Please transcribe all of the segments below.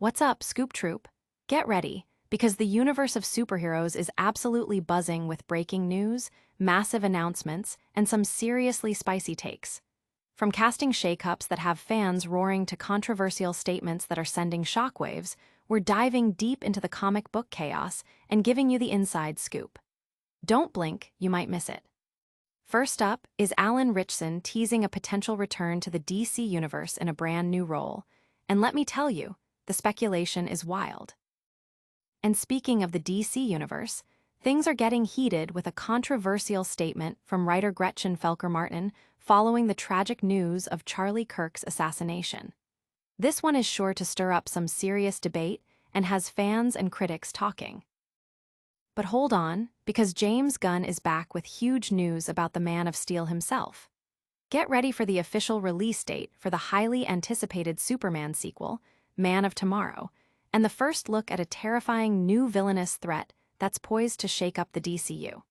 What's up, Scoop Troop? Get ready, because the universe of superheroes is absolutely buzzing with breaking news, massive announcements, and some seriously spicy takes. From casting shakeups that have fans roaring to controversial statements that are sending shockwaves, we're diving deep into the comic book chaos and giving you the inside scoop. Don't blink, you might miss it. First up is Ritchson teasing a potential return to the DC universe in a brand new role. And let me tell you, the speculation is wild. And speaking of the DC universe, things are getting heated with a controversial statement from writer Gretchen Felker-Martin following the tragic news of Charlie Kirk's assassination. This one is sure to stir up some serious debate and has fans and critics talking. But hold on, because James Gunn is back with huge news about the Man of Steel himself. Get ready for the official release date for the highly anticipated Superman sequel, Man of Tomorrow, and the first look at a terrifying new villainous threat that's poised to shake up the DCU.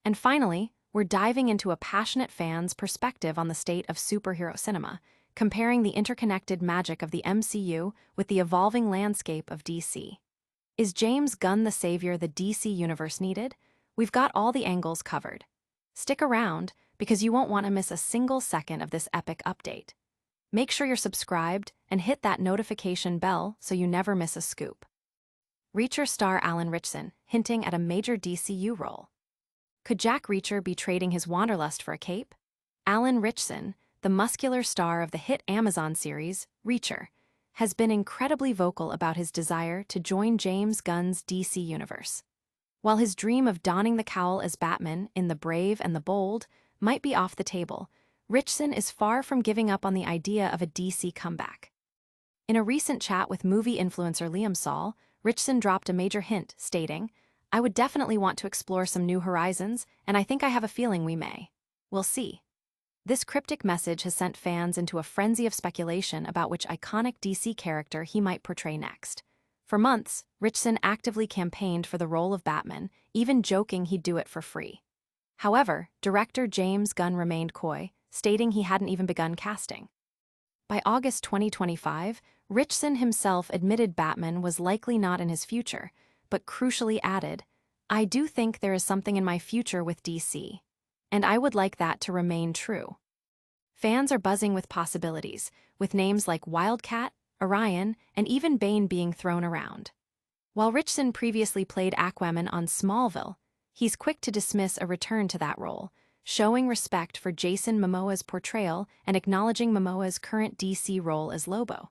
And finally, we're diving into a passionate fan's perspective on the state of superhero cinema, comparing the interconnected magic of the MCU with the evolving landscape of DC. Is James Gunn the savior the DC universe needed? We've got all the angles covered. Stick around, because you won't want to miss a single second of this epic update. Make sure you're subscribed and hit that notification bell so you never miss a scoop. Reacher star Ritchson hinting at a major DCU role. Could Jack Reacher be trading his wanderlust for a cape? Ritchson, the muscular star of the hit Amazon series, Reacher, has been incredibly vocal about his desire to join James Gunn's DC universe. While his dream of donning the cowl as Batman in The Brave and the Bold might be off the table, Ritchson is far from giving up on the idea of a DC comeback. In a recent chat with movie influencer Liam Saul, Ritchson dropped a major hint, stating, "I would definitely want to explore some new horizons, and I think I have a feeling we may. We'll see." This cryptic message has sent fans into a frenzy of speculation about which iconic DC character he might portray next. For months, Ritchson actively campaigned for the role of Batman, even joking he'd do it for free. However, director James Gunn remained coy, stating he hadn't even begun casting. By August 2025, Ritchson himself admitted Batman was likely not in his future, but crucially added, "I do think there is something in my future with DC. And I would like that to remain true." Fans are buzzing with possibilities, with names like Wildcat, Orion, and even Bane being thrown around. While Ritchson previously played Aquaman on Smallville, he's quick to dismiss a return to that role, showing respect for Jason Momoa's portrayal and acknowledging Momoa's current DC role as Lobo.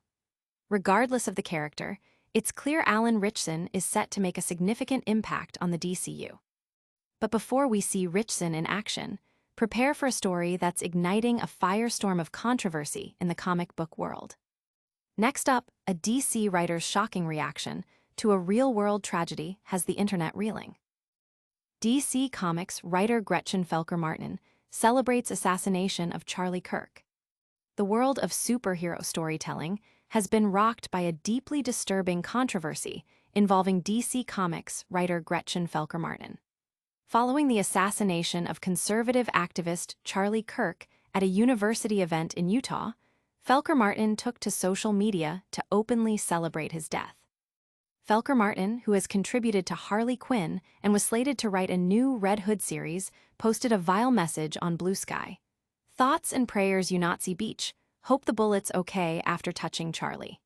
Regardless of the character, it's clear Ritchson is set to make a significant impact on the DCU. But before we see Ritchson in action, prepare for a story that's igniting a firestorm of controversy in the comic book world. Next up, a DC writer's shocking reaction to a real-world tragedy has the internet reeling. DC Comics writer Gretchen Felker-Martin celebrates assassination of Charlie Kirk. The world of superhero storytelling has been rocked by a deeply disturbing controversy involving DC Comics writer Gretchen Felker-Martin. Following the assassination of conservative activist Charlie Kirk at a university event in Utah, Felker-Martin took to social media to openly celebrate his death. Felker-Martin, who has contributed to Harley Quinn and was slated to write a new Red Hood series, posted a vile message on Blue Sky. "Thoughts and prayers, you Nazi beach. Hope the bullet's okay after touching Charlie."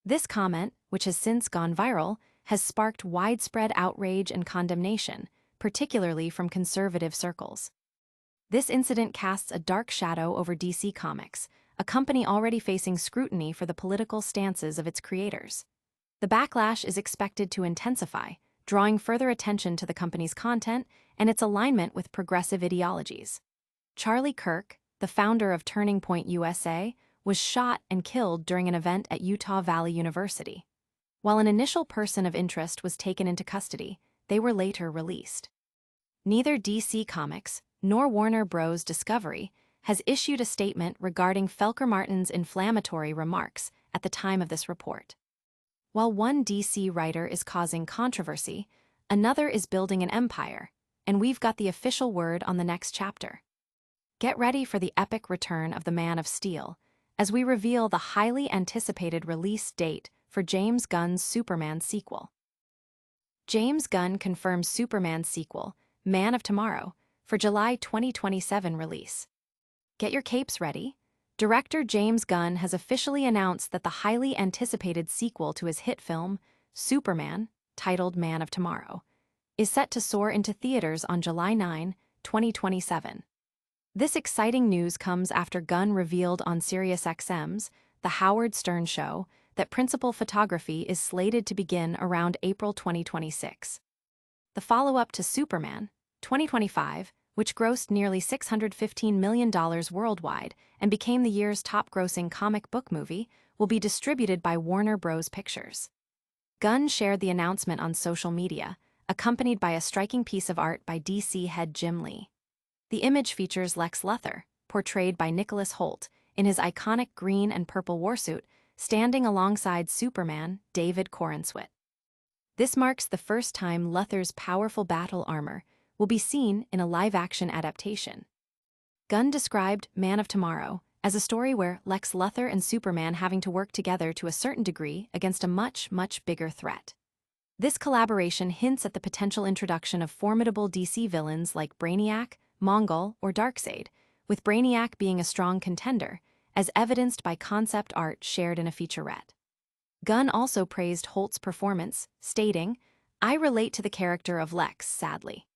This comment, which has since gone viral, has sparked widespread outrage and condemnation, particularly from conservative circles. This incident casts a dark shadow over DC Comics, a company already facing scrutiny for the political stances of its creators. The backlash is expected to intensify, drawing further attention to the company's content and its alignment with progressive ideologies. Charlie Kirk, the founder of Turning Point USA, was shot and killed during an event at Utah Valley University. While an initial person of interest was taken into custody, they were later released. Neither DC Comics nor Warner Bros. Discovery has issued a statement regarding Felker-Martin's inflammatory remarks at the time of this report. While one DC writer is causing controversy, another is building an empire, and we've got the official word on the next chapter. Get ready for the epic return of the Man of Steel, as we reveal the highly anticipated release date for James Gunn's Superman sequel. James Gunn confirms Superman sequel, Man of Tomorrow, for July 2027 release. Get your capes ready. Director James Gunn has officially announced that the highly anticipated sequel to his hit film, Superman, titled Man of Tomorrow, is set to soar into theaters on July 9, 2027. This exciting news comes after Gunn revealed on SiriusXM's The Howard Stern Show that principal photography is slated to begin around April 2026. The follow-up to Superman, 2025, which grossed nearly $615 million worldwide and became the year's top-grossing comic book movie, will be distributed by Warner Bros. Pictures. Gunn shared the announcement on social media, accompanied by a striking piece of art by DC head Jim Lee. The image features Lex Luthor, portrayed by Nicholas Hoult, in his iconic green and purple warsuit, standing alongside Superman, David Corenswet. This marks the first time Luthor's powerful battle armor will be seen in a live-action adaptation. Gunn described Man of Tomorrow as a story where Lex Luthor and Superman having to work together to a certain degree against a much, much bigger threat. This collaboration hints at the potential introduction of formidable DC villains like Brainiac, Mongol, or Darkseid, with Brainiac being a strong contender, as evidenced by concept art shared in a featurette. Gunn also praised Holt's performance, stating, "I relate to the character of Lex, sadly.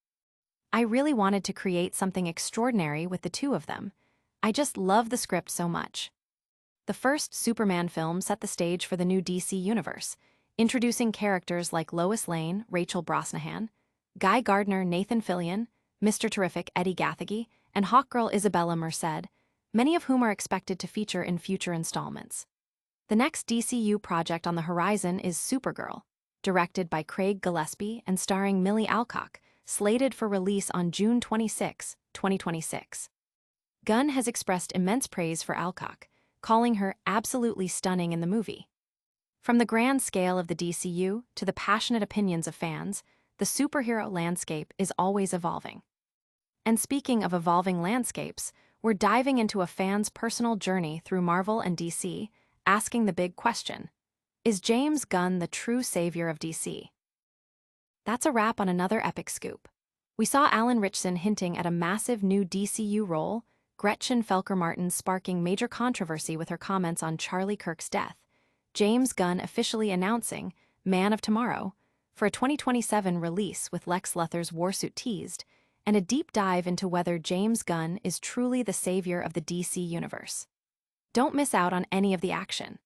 I really wanted to create something extraordinary with the two of them. I just love the script so much." The first Superman film set the stage for the new DC universe, introducing characters like Lois Lane, Rachel Brosnahan, Guy Gardner, Nathan Fillion, Mr. Terrific, Eddie Gathegi, and Hawkgirl Isabella Merced, many of whom are expected to feature in future installments. The next DCU project on the horizon is Supergirl, directed by Craig Gillespie and starring Millie Alcock, slated for release on June 26, 2026. Gunn has expressed immense praise for Alcock, calling her absolutely stunning in the movie. From the grand scale of the DCU to the passionate opinions of fans, the superhero landscape is always evolving. And speaking of evolving landscapes, we're diving into a fan's personal journey through Marvel and DC, asking the big question: is James Gunn the true savior of DC? That's a wrap on another epic scoop. We saw Alan Ritchson hinting at a massive new DCU role, Gretchen Felker-Martin sparking major controversy with her comments on Charlie Kirk's death, James Gunn officially announcing Man of Tomorrow for a 2027 release with Lex Luthor's Warsuit teased, and a deep dive into whether James Gunn is truly the savior of the DC universe. Don't miss out on any of the action.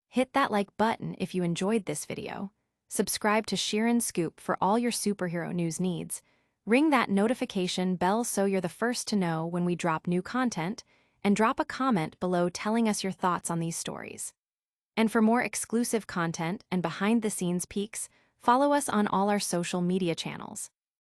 Hit that like button if you enjoyed this video. Subscribe to Sheeran Scoop for all your superhero news needs. Ring that notification bell so you're the first to know when we drop new content, and drop a comment below telling us your thoughts on these stories. And for more exclusive content and behind-the-scenes peeks, follow us on all our social media channels.